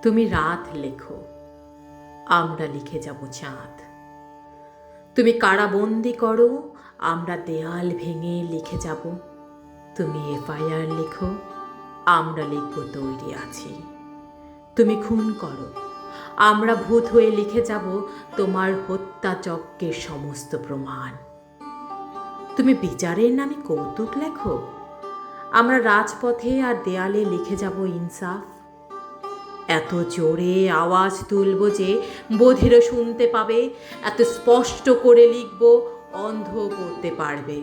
তুমি রাত লেখো, আমরা লিখে যাব চাঁদ। তুমি কারাবন্দি করো, আমরা দেয়াল ভেঙে লিখে যাব। তুমি এফআইআর লেখো, আমরা লিখব তৈরি আছি। তুমি খুন করো, আমরা ভূত হয়ে লিখে যাব তোমার হত্যাযজ্ঞের সমস্ত প্রমাণ। তুমি বিচারের নামে কৌতুক লেখো, আমরা রাজপথে আর দেয়ালে লিখে যাব ইনসাফ। এত জোরে আওয়াজ তুলব যে বধিরও শুনতে পাবে, এত স্পষ্ট করে লিখব অন্ধ পড়তে পারবে।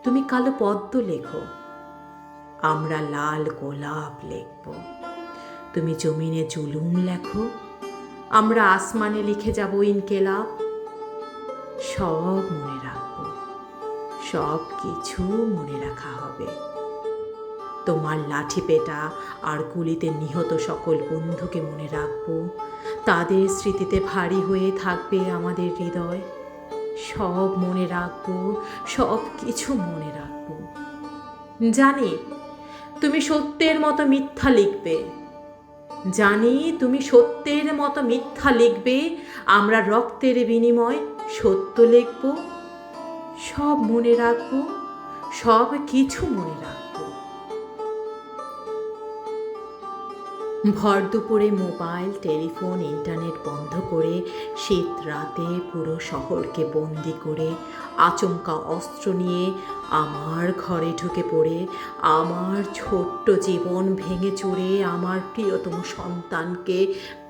তুমি কালো পদ্ম লেখো, আমরা লাল গোলাপ লিখব। তুমি জমিনে জুলুম লেখো, আমরা আসমানে লিখে যাব ইনকেলাব। সব মনে রাখবো, সব কিছু মনে রাখা হবে। তোমার লাঠি পেটা আর গুলিতে নিহত সকল বন্ধুকে মনে রাখবো, তাদের স্মৃতিতে ভারী হয়ে থাকবে আমাদের হৃদয়। সব মনে রাখবো, সব কিছু মনে রাখবো। জানি তুমি সত্যের মতো মিথ্যা লিখবে, জানি তুমি সত্যের মতো মিথ্যা লিখবে, আমরা রক্তের বিনিময় সত্য লিখব। সব মনে রাখবো, সব কিছু মনে রাখবো। ভর দুপুরে মোবাইল, টেলিফোন, ইন্টারনেট বন্ধ করে শীত রাতে পুরো শহরকে বন্দি করে আচমকা অস্ত্র নিয়ে আমার ঘরে ঢুকে পড়ে আমার ছোট্ট জীবন ভেঙে চুরে আমার প্রিয়তম সন্তানকে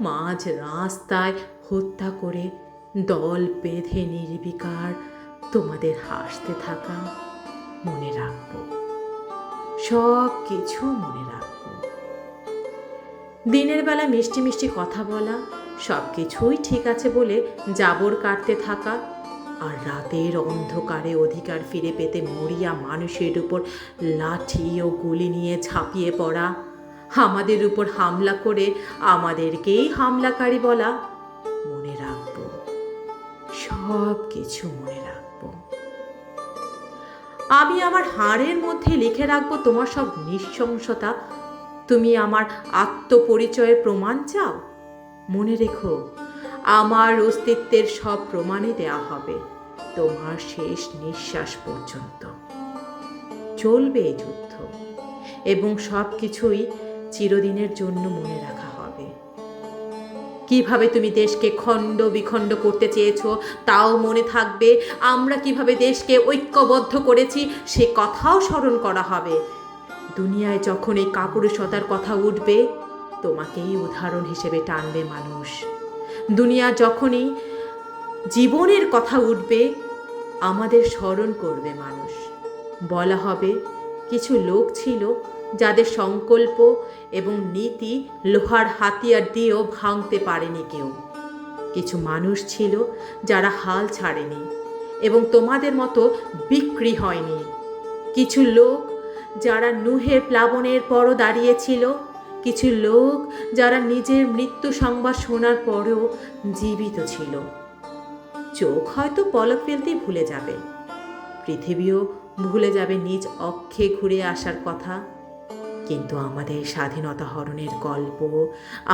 মাঝ রাস্তায় হত্যা করে দল বেঁধে নির্বিকার তোমাদের হাসতে থাকা মনে রাখবো। সব কিছু মনে রাখবো। দিনের বেলা মিষ্টি মিষ্টি কথা বলা, সব কিছুই ঠিক আছে বলে জাবর কাটতে থাকা, আর রাতের অন্ধকারে অধিকার ফিরে পেতে মরিয়া মানুষের উপর লাঠি ও গুলি নিয়ে ঝাঁপিয়ে পড়া, আমাদের উপর হামলা করে আমাদেরকেই হামলাকারী বলা মনে রাখবো। সব কিছু মনে রাখবো। আমি আমার হাড়ের মধ্যে লিখে রাখবো তোমার সব নৃশংসতা। তুমি আমার আত্মপরিচয়ের প্রমাণ চাও? মনে রেখো, আমার অস্তিত্বের সব প্রমাণই দেয়া হবে তোমার শেষ নিঃশ্বাস পর্যন্ত। চলবে এই যুদ্ধ, এবং সব কিছুই চিরদিনের জন্য মনে রাখা হবে। কিভাবে তুমি দেশকে খণ্ড বিখণ্ড করতে চেয়েছো তাও মনে থাকবে। আমরা কিভাবে দেশকে ঐক্যবদ্ধ করেছি সে কথাও স্মরণ করা হবে। দুনিয়ায় যখন এই কাপুরুষতার কথা উঠবে, তোমাকেই উদাহরণ হিসেবে টানবে মানুষ। দুনিয়া যখনই জীবনের কথা উঠবে, আমাদের স্মরণ করবে মানুষ। বলা হবে, কিছু লোক ছিল যাদের সংকল্প এবং নীতি লোহার হাতিয়ার দিয়েও ভাঙতে পারেনি কেউ। কিছু মানুষ ছিল যারা হাল ছাড়েনি এবং তোমাদের মতো বিক্রি হয়নি। কিছু লোক যারা নুহের প্লাবনের পরও দাঁড়িয়েছিল। কিছু লোক যারা নিজের মৃত্যু সংবাদ শোনার পরেও জীবিত ছিল। চোখ হয়তো পলক ফেলতেই ভুলে যাবে, পৃথিবীও ভুলে যাবে নিজ অক্ষে ঘুরে আসার কথা, কিন্তু আমাদের স্বাধীনতা হরণের গল্প,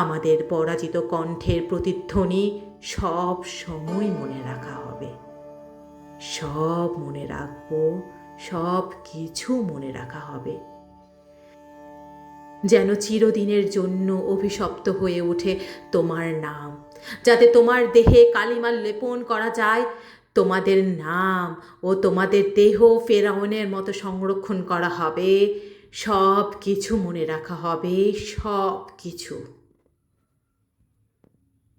আমাদের পরাজিত কণ্ঠের প্রতিধ্বনি সব সময় মনে রাখা হবে। সব মনে রাখবো, সব কিছু মনে রাখা হবে। যেন চিরদিনের জন্য অভিশপ্ত হয়ে ওঠে তোমার নাম, যাতে তোমার দেহে কালিমা লেপন করা যায়। তোমাদের নাম ও তোমাদের দেহ ফেরাউনের মতো সংরক্ষণ করা হবে। সব কিছু মনে রাখা হবে, সব কিছু।